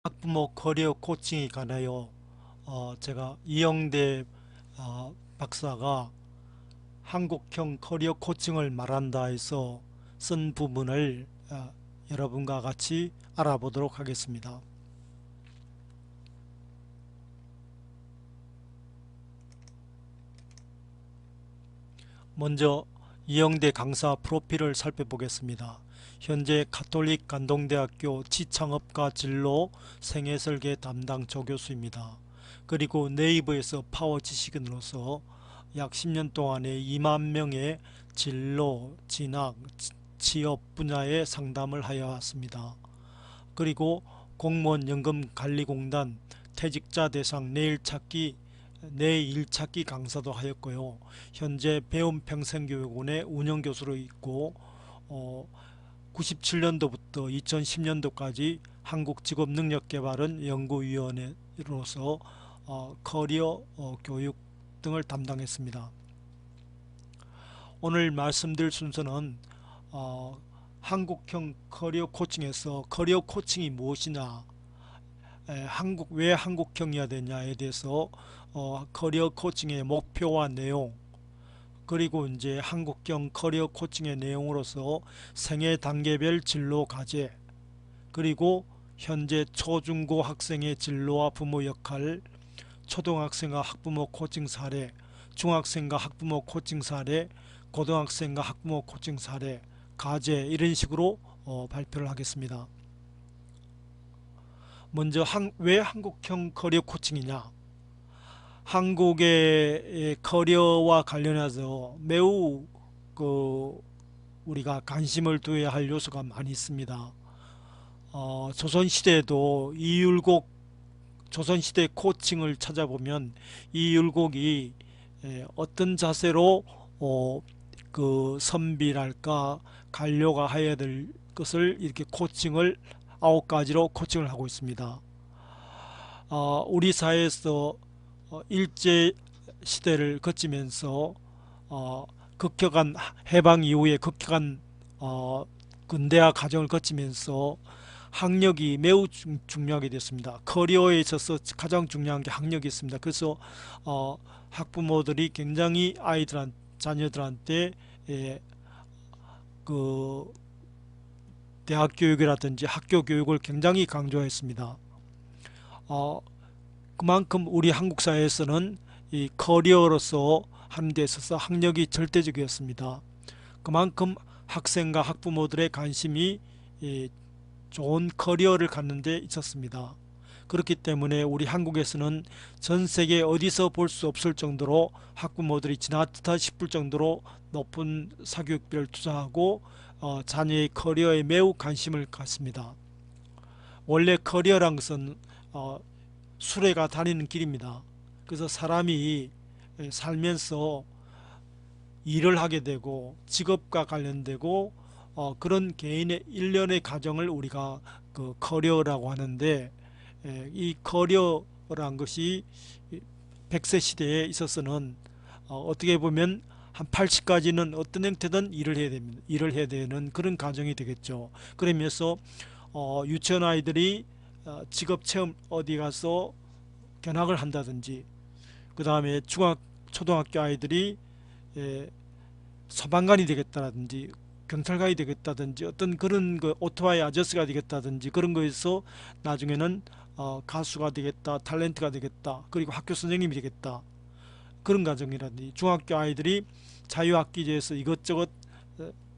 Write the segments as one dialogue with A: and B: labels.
A: 학부모 커리어 코칭에 관하여 제가 이영대 박사가 한국형 커리어 코칭을 말한다 해서 쓴 부분을 여러분과 같이 알아보도록 하겠습니다. 먼저 이영대 강사 프로필을 살펴보겠습니다. 현재 가톨릭 간동대학교 지창업과 진로 생애설계 담당 조교수입니다. 그리고 네이버에서 파워 지식인으로서 약 10년 동안에 2만 명의 진로, 진학, 취업 분야의 상담을 하여 왔습니다. 그리고 공무원 연금관리공단 퇴직자 대상 내일찾기 강사도 하였고요. 현재 배움평생교육원의 운영교수로 있고 97년도부터 2010년도까지 한국직업능력개발원 연구위원회로서 커리어 교육 등을 담당했습니다. 오늘 말씀드릴 순서는 한국형 커리어 코칭에서 커리어 코칭이 무엇이냐, 왜 한국형이어야 되냐에 대해서 커리어 코칭의 목표와 내용, 그리고 이제 한국형 커리어 코칭의 내용으로서 생애 단계별 진로 과제, 그리고 현재 초중고 학생의 진로와 부모 역할, 초등학생과 학부모 코칭 사례, 중학생과 학부모 코칭 사례, 고등학생과 학부모 코칭 사례, 과제, 이런 식으로 발표를 하겠습니다. 먼저 왜 한국형 커리어 코칭이냐? 한국의 커리어와 관련해서 매우 우리가 관심을 두어야 할 요소가 많이 있습니다. 조선시대에도 이율곡, 조선시대 코칭을 찾아보면 이율곡이 어떤 자세로 선비랄까 관료가 해야 될 것을 이렇게 코칭을 9가지로 코칭을 하고 있습니다. 우리 사회에서 일제 시대를 거치면서 급격한 해방 이후에 급격한 근대화 과정을 거치면서 학력이 매우 중요하게 됐습니다. 커리어에 있어서 가장 중요한 게 학력이 있습니다. 그래서 학부모들이 굉장히 자녀들한테 그 대학 교육이라든지 학교 교육을 굉장히 강조했습니다. 그만큼 우리 한국 사회에서는 이 커리어로서 하는 데 있어서 학력이 절대적이었습니다. 그만큼 학생과 학부모들의 관심이 좋은 커리어를 갖는 데 있었습니다. 그렇기 때문에 우리 한국에서는 전 세계 어디서 볼 수 없을 정도로 학부모들이 지나치다 싶을 정도로 높은 사교육비를 투자하고 자녀의 커리어에 매우 관심을 갖습니다. 원래 커리어란 것은 수레가 다니는 길입니다. 그래서 사람이 살면서 일을 하게 되고 직업과 관련되고 그런 개인의 일련의 과정을 우리가 그 커리어라고 하는데, 이 커리어란 것이 100세 시대에 있어서는 어떻게 보면 한 80까지는 어떤 형태든 일을 해야 됩니다. 일을 해야 되는 그런 과정이 되겠죠. 그러면서 유치원 아이들이 직업 체험 어디 가서 견학을 한다든지, 그 다음에 초등학교 아이들이 소방관이 되겠다든지 경찰관이 되겠다든지 어떤 그런 오토바이 아저씨가 되겠다든지 그런 거에서 나중에는 가수가 되겠다, 탤런트가 되겠다, 그리고 학교 선생님이 되겠다, 그런 과정이라든지, 중학교 아이들이 자유학기제에서 이것저것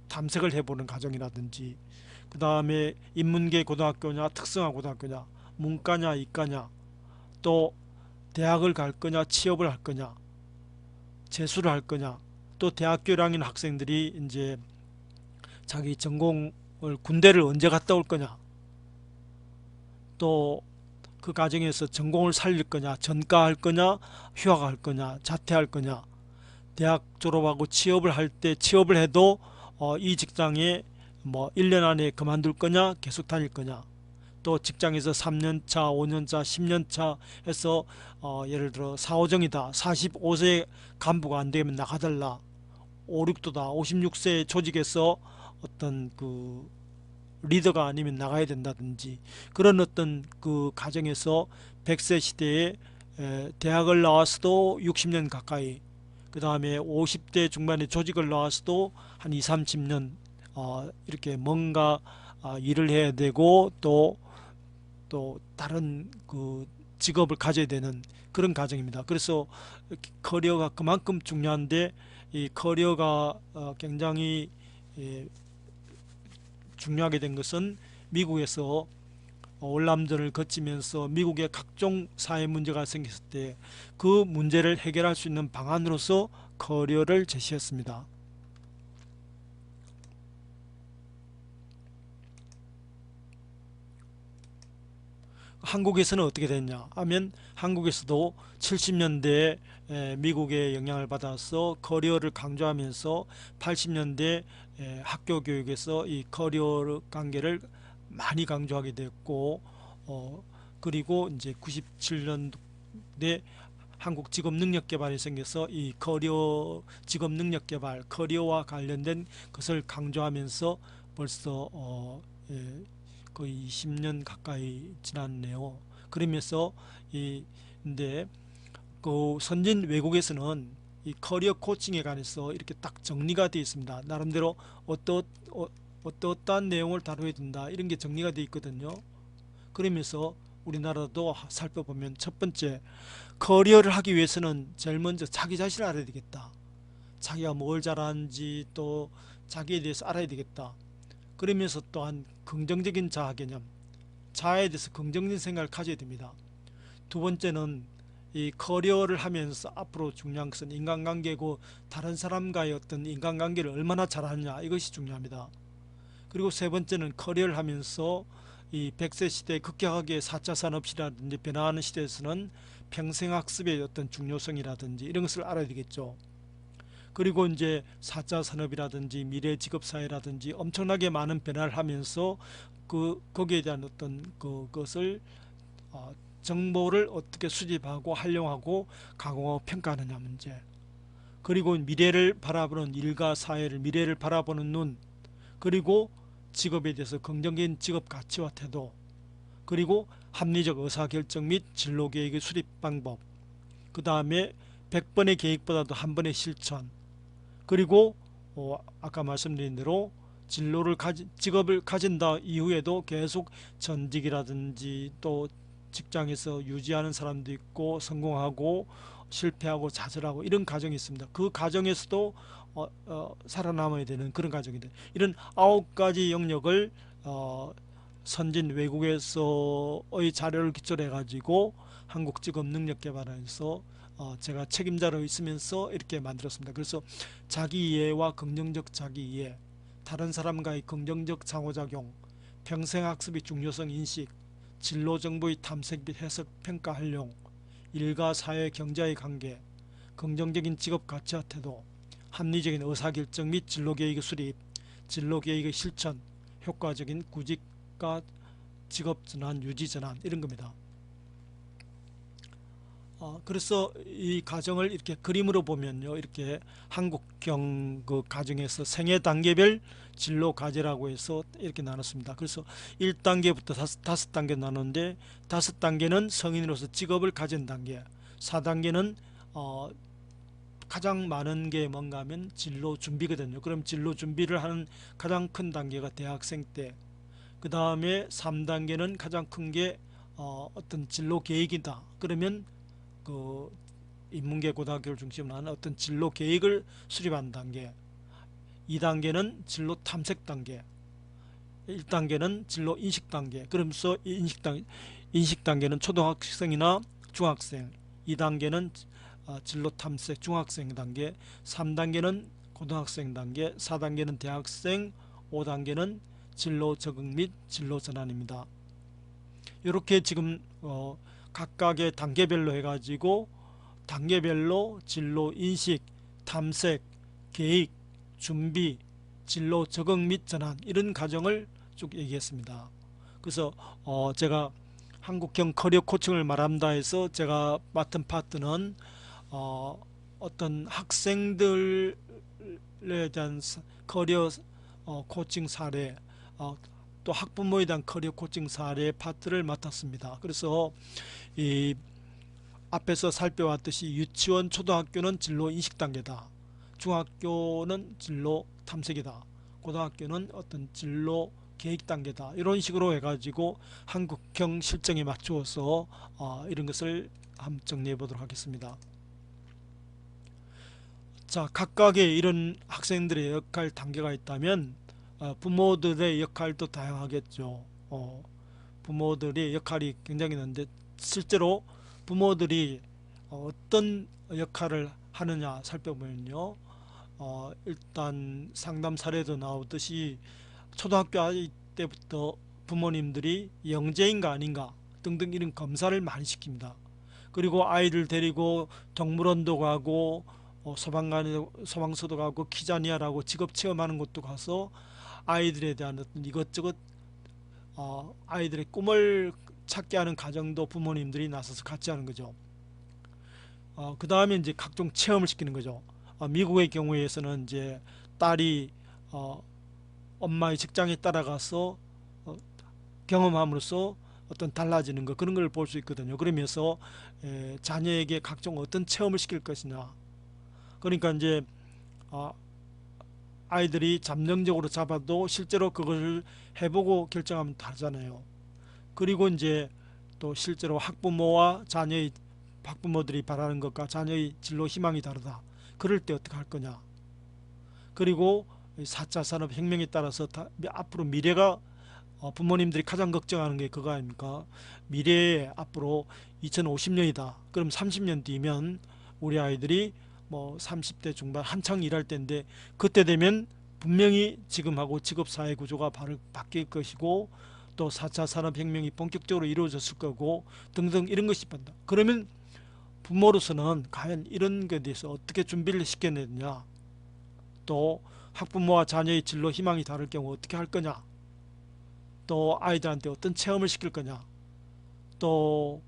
A: 탐색을 해보는 과정이라든지, 그 다음에 인문계 고등학교냐 특성화 고등학교냐 문과냐 이과냐, 또 대학을 갈 거냐 취업을 할 거냐 재수를 할 거냐, 또 대학교 1학년 학생들이 이제 자기 전공을 군대를 언제 갔다 올 거냐, 또 그 과정에서 전공을 살릴 거냐 전과할 거냐 휴학할 거냐 자퇴할 거냐, 대학 졸업하고 취업을 할 때 취업을 해도 이 직장에 뭐 1년 안에 그만둘 거냐 계속 다닐 거냐, 또 직장에서 3년차 5년차 10년차 해서 예를 들어 4호정이다 45세 간부가 안 되면 나가달라, 5, 6도다 56세 조직에서 어떤 리더가 아니면 나가야 된다든지 그런 어떤 그 가정에서 100세 시대에 대학을 나와서도 60년 가까이, 그 다음에 50대 중반에 조직을 나와서도 한 2, 30년 이렇게 뭔가 일을 해야 되고 또 다른 그 직업을 가져야 되는 그런 가정입니다. 그래서 커리어가 그만큼 중요한데, 이 커리어가 굉장히 예, 중요하게 된 것은 미국에서 월남전을 거치면서 미국의 각종 사회 문제가 생겼을 때 그 문제를 해결할 수 있는 방안으로서 커리어를 제시했습니다. 한국에서는 어떻게 됐냐 하면, 한국에서도 70년대에 미국의 영향을 받아서 커리어를 강조하면서 80년대 학교 교육에서 이 커리어 관계를 많이 강조하게 됐고, 그리고 이제 97년대 한국 직업 능력 개발이 생겨서 이 커리어 직업 능력 개발, 커리어와 관련된 것을 강조하면서 벌써 거의 20년 가까이 지났네요. 그러면서 이 근데 그 선진 외국에서는 이 커리어 코칭에 관해서 이렇게 딱 정리가 되어 있습니다. 나름대로 어떠한 내용을 다뤄야 된다, 이런 게 정리가 되어 있거든요. 그러면서 우리나라도 살펴보면, 첫 번째, 커리어를 하기 위해서는 제일 먼저 자기 자신을 알아야 되겠다. 자기가 뭘 잘하는지 또 자기에 대해서 알아야 되겠다. 그러면서 또한 긍정적인 자아 개념, 자아에 대해서 긍정적인 생각을 가져야 됩니다. 두 번째는 이 커리어를 하면서 앞으로 중요한 것은 인간관계고, 다른 사람과의 어떤 인간관계를 얼마나 잘하느냐, 이것이 중요합니다. 그리고 세 번째는 커리어를 하면서 이 100세 시대 급격하게 4차 산업시라든지 변화하는 시대에서는 평생학습의 어떤 중요성이라든지 이런 것을 알아야 되겠죠. 그리고 이제 4차 산업이라든지 미래 직업사회라든지 엄청나게 많은 변화를 하면서 거기에 대한 어떤 그것을 정보를 어떻게 수집하고 활용하고 가공하고 평가하느냐 문제, 그리고 미래를 바라보는 일과 사회를, 미래를 바라보는 눈, 그리고 직업에 대해서 긍정적인 직업 가치와 태도, 그리고 합리적 의사결정 및 진로 계획의 수립 방법, 그 다음에 100번의 계획보다도 한 번의 실천, 그리고 아까 말씀드린 대로 직업을 가진다 이후에도 계속 전직이라든지 또 직장에서 유지하는 사람도 있고, 성공하고 실패하고 좌절하고 이런 과정이 있습니다. 그 과정에서도 살아남아야 되는 그런 과정인데, 이런 9가지 영역을 선진 외국에서의 자료를 기초로 해가지고 한국직업능력개발원에서 제가 책임자로 있으면서 이렇게 만들었습니다. 그래서 자기이해와 긍정적 자기이해, 다른 사람과의 긍정적 상호작용, 평생학습의 중요성 인식, 진로정보의 탐색 및 해석 평가 활용, 일과 사회 경제의 관계, 긍정적인 직업 가치와 태도, 합리적인 의사결정 및 진로계획의 수립, 진로계획의 실천, 효과적인 구직과 직업전환, 유지전환, 이런 겁니다. 그래서 이 가정을 이렇게 그림으로 보면요, 이렇게 한국형 그 가정에서 생애 단계별 진로 과제라고 해서 이렇게 나눴습니다. 그래서 1단계부터 다섯 단계 나누는데, 5단계는 성인으로서 직업을 가진 단계, 4단계는 가장 많은 게 뭔가 하면 진로 준비거든요. 그럼 진로 준비를 하는 가장 큰 단계가 대학생 때, 그 다음에 3단계는 가장 큰 게 어떤 진로 계획이다. 그러면 그 인문계 고등학교를 중심으로 하는 어떤 진로 계획을 수립하는 단계, 2단계는 진로 탐색 단계, 1단계는 진로 인식 단계. 그러면서 인식 단계는 초등학생이나 중학생, 2단계는 진로 탐색 중학생 단계, 3단계는 고등학생 단계, 4단계는 대학생, 5단계는 진로 적응 및 진로 전환입니다. 이렇게 지금 각각의 단계별로 해가지고 단계별로 진로 인식, 탐색, 계획, 준비, 진로 적응 및 전환, 이런 과정을 쭉 얘기했습니다. 그래서 제가 한국형 커리어 코칭을 말한다 해서 제가 맡은 파트는 어떤 학생들에 대한 커리어 코칭 사례, 또 학부모에 대한 커리어 코칭 사례 파트를 맡았습니다. 그래서 이 앞에서 살펴왔듯이 유치원, 초등학교는 진로 인식 단계다. 중학교는 진로 탐색이다. 고등학교는 어떤 진로 계획 단계다. 이런 식으로 해가지고 한국형 실정에 맞추어서 이런 것을 한번 정리해 보도록 하겠습니다. 자, 각각의 이런 학생들의 역할 단계가 있다면 부모들의 역할도 다양하겠죠. 부모들의 역할이 굉장히 있는데 실제로 부모들이 어떤 역할을 하느냐 살펴보면요. 일단 상담 사례도 나오듯이 초등학교 아이 때부터 부모님들이 영재인가 아닌가 등등 이런 검사를 많이 시킵니다. 그리고 아이들 데리고 동물원도 가고 소방서도 가고 키자니아라고 직업 체험하는 것도 가서 아이들에 대한 어떤 이것저것 아이들의 꿈을 찾게 하는 과정도 부모님들이 나서서 같이 하는 거죠. 그 다음에 이제 각종 체험을 시키는 거죠. 미국의 경우에서는 이제 딸이 엄마의 직장에 따라가서 경험함으로써 어떤 달라지는 것 그런 걸 볼 수 있거든요. 그러면서 자녀에게 각종 어떤 체험을 시킬 것이냐. 그러니까 이제 아이들이 잠정적으로 잡아도 실제로 그걸 해보고 결정하면 다르잖아요. 그리고 이제 또 실제로 학부모와 자녀의 학부모들이 바라는 것과 자녀의 진로 희망이 다르다. 그럴 때 어떻게 할 거냐. 그리고 4차 산업혁명에 따라서 앞으로 미래가 부모님들이 가장 걱정하는 게 그거 아닙니까? 미래에 앞으로 2050년이다. 그럼 30년 뒤면 우리 아이들이 뭐 30대 중반 한창 일할 때인데 그때 되면 분명히 지금하고 직업사회 구조가 바뀔 것이고 또 4차 산업혁명이 본격적으로 이루어졌을 거고 등등 이런 것이 있다. 그러면 부모로서는 과연 이런 것에 대해서 어떻게 준비를 시켜내느냐, 또 학부모와 자녀의 진로 희망이 다를 경우 어떻게 할 거냐, 또 아이들한테 어떤 체험을 시킬 거냐, 또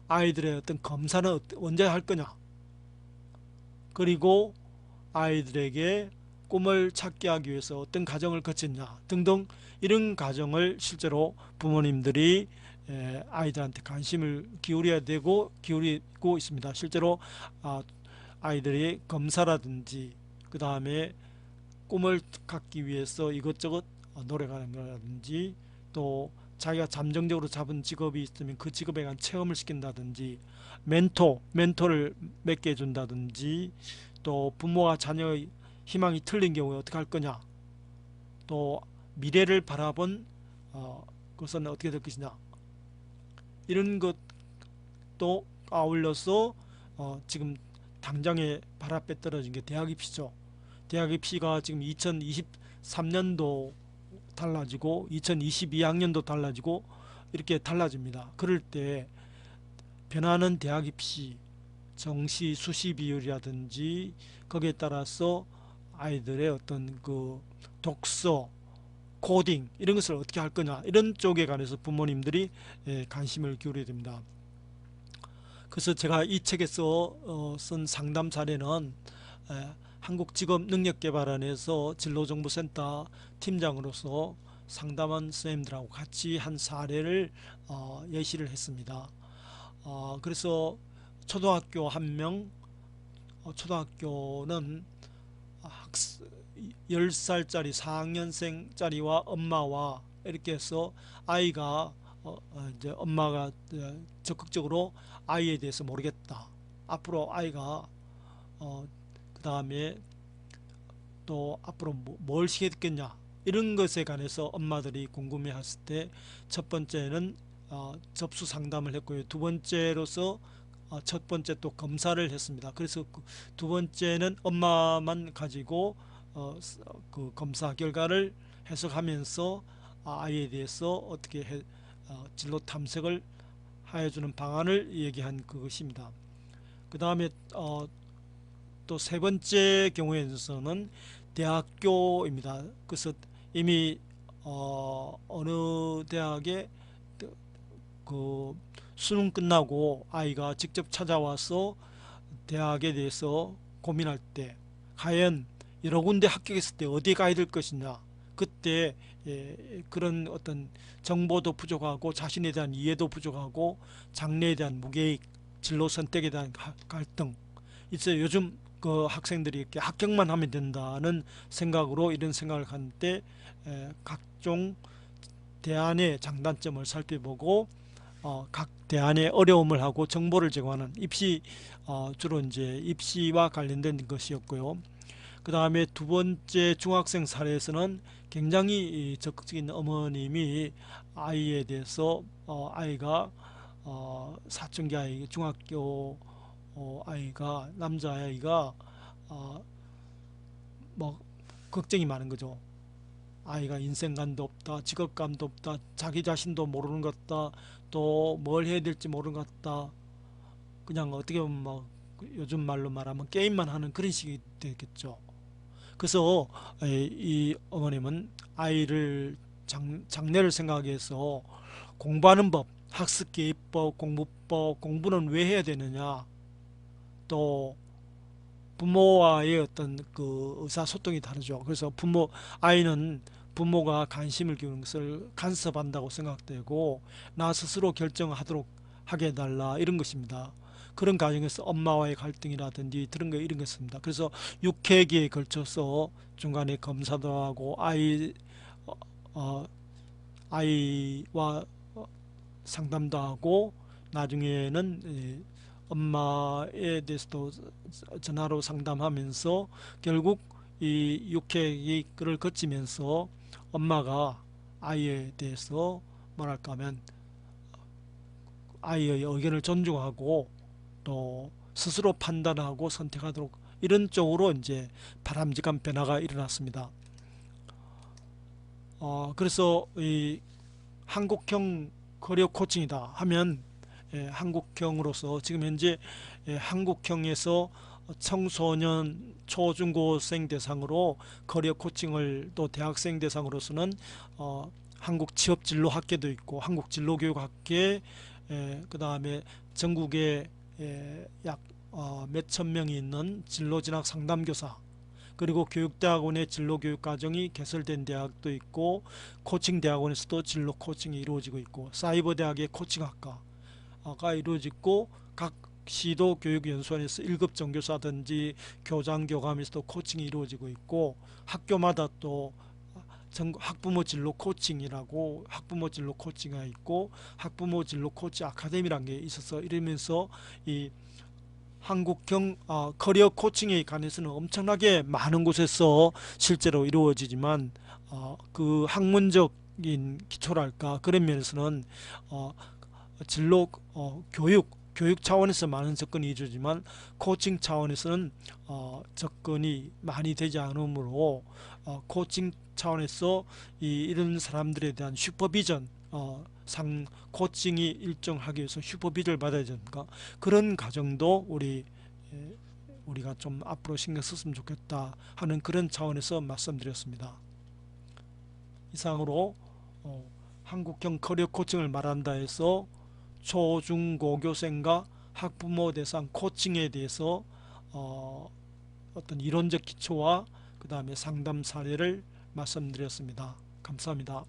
A: 아이들의 어떤 검사는 언제 할 거냐, 그리고 아이들에게 꿈을 찾게 하기 위해서 어떤 과정을 거쳤냐 등등 이런 과정을 실제로 부모님들이 아이들한테 관심을 기울여야 되고 기울이고 있습니다. 실제로 아이들이 검사라든지 그 다음에 꿈을 갖기 위해서 이것저것 노력하는 거라든지 또 자기가 잠정적으로 잡은 직업이 있으면 그 직업에 관한 체험을 시킨다든지 멘토를 몇 개 준다든지 또 부모와 자녀의 희망이 틀린 경우에 어떻게 할 거냐, 또 미래를 바라본 것은 어떻게 될 것이냐, 이런 것도 아울러서 지금 당장에 발 앞에 떨어진 게 대학 입시죠. 대학 입시가 지금 2023년도 달라지고 2022학년도 달라지고 이렇게 달라집니다. 그럴 때 변하는 대학 입시 정시 수시 비율이라든지 거기에 따라서 아이들의 어떤 그 독서 코딩 이런 것을 어떻게 할 거냐 이런 쪽에 관해서 부모님들이 관심을 기울여야 됩니다. 그래서 제가 이 책에서 쓴 상담 사례는 한국직업능력개발원에서 진로정보센터 팀장으로서 상담한 선생님들하고 같이 한 사례를 예시를 했습니다. 그래서 초등학교 한 명, 초등학교는 10살짜리 4학년생짜리와 엄마와 이렇게 해서 아이가 이제 엄마가 적극적으로 아이에 대해서 모르겠다. 앞으로 아이가 그 다음에 또 앞으로 뭘 시켰겠냐 이런 것에 관해서 엄마들이 궁금해했을 때 첫 번째는 접수 상담을 했고요. 두 번째로서 첫 번째 또 검사를 했습니다. 그래서 두 번째는 엄마만 가지고 그 검사 결과를 해석하면서 아이에 대해서 어떻게 진로 탐색을 하여주는 방안을 얘기한 그것입니다. 그 다음에 또 세 번째 경우에서는 대학교입니다. 그래서 이미 어느 대학에 그 수능 끝나고 아이가 직접 찾아와서 대학에 대해서 고민할 때 과연 여러 군데 합격했을 때 어디에 가야 될 것이냐 그때 그런 어떤 정보도 부족하고 자신에 대한 이해도 부족하고 장래에 대한 무계획, 진로 선택에 대한 갈등. 이제 요즘 그 학생들이 이렇게 합격만 하면 된다는 생각으로 이런 생각을 하는데 각종 대안의 장단점을 살펴보고 각 대안의 어려움을 하고 정보를 제공하는 입시, 주로 이제 입시와 관련된 것이었고요. 그 다음에 두 번째 중학생 사례에서는 굉장히 적극적인 어머님이 아이에 대해서 아이가 사춘기 아이, 중학교 아이가, 남자아이가 뭐 걱정이 많은 거죠. 아이가 인생감도 없다, 직업감도 없다, 자기 자신도 모르는 것 같다, 또 뭘 해야 될지 모르는 것 같다. 그냥 어떻게 보면 막 요즘 말로 말하면 게임만 하는 그런 식이 되겠죠. 그래서 이 어머님은 아이를 장래를 생각해서 공부하는 법, 학습기법, 공부법, 공부는 왜 해야 되느냐, 또 부모와의 어떤 그 의사소통이 다르죠. 그래서 아이는 부모가 관심을 기울이는 것을 간섭한다고 생각되고 나 스스로 결정하도록 하게 해달라 이런 것입니다. 그런 과정에서 엄마와의 갈등이라든지 이런 거 있습니다. 그래서 6회기에 걸쳐서 중간에 검사도 하고 어, 어, 아이와 상담도 하고 나중에는 엄마에 대해서도 전화로 상담하면서 결국 이 육회를 거치면서 엄마가 아이에 대해서 뭐랄까 하면 아이의 의견을 존중하고 또 스스로 판단하고 선택하도록 이런 쪽으로 이제 바람직한 변화가 일어났습니다. 그래서 이 한국형 커리어 코칭이다 하면 한국형으로서 지금 현재 한국형에서 청소년 초중고생 대상으로 커리어 코칭을 또 대학생 대상으로서는 한국 취업진로학계도 있고 한국진로교육학계 그 다음에 전국에 약 몇천 명이 있는 진로진학 상담교사 그리고 교육대학원의 진로교육과정이 개설된 대학도 있고 코칭대학원에서도 진로 코칭이 이루어지고 있고 사이버대학의 코칭학과가 이루어지고 각 시도 교육연수원에서 1급 정교사든지 교장 교감에서도 코칭이 이루어지고 있고 학교마다 또 학부모 진로 코칭이라고 학부모 진로 코칭이 있고 학부모 진로 코칭 아카데미라는 게 있어서 이러면서 이 한국형 커리어 코칭에 관해서는 엄청나게 많은 곳에서 실제로 이루어지지만 그 학문적인 기초랄까 그런 면에서는 진로 교육 차원에서 많은 접근이 이루어지만 코칭 차원에서는 접근이 많이 되지 않으므로 코칭 차원에서 이런 사람들에 대한 슈퍼비전 코칭이 일정하기 위해서 슈퍼비전을 받아야 되니까 그런 과정도 우리가 좀 앞으로 신경 썼으면 좋겠다 하는 그런 차원에서 말씀드렸습니다. 이상으로 한국형 커리어 코칭을 말한다 해서 초중고교생과 학부모 대상 코칭에 대해서 어떤 이론적 기초와 그 다음에 상담 사례를 말씀드렸습니다. 감사합니다.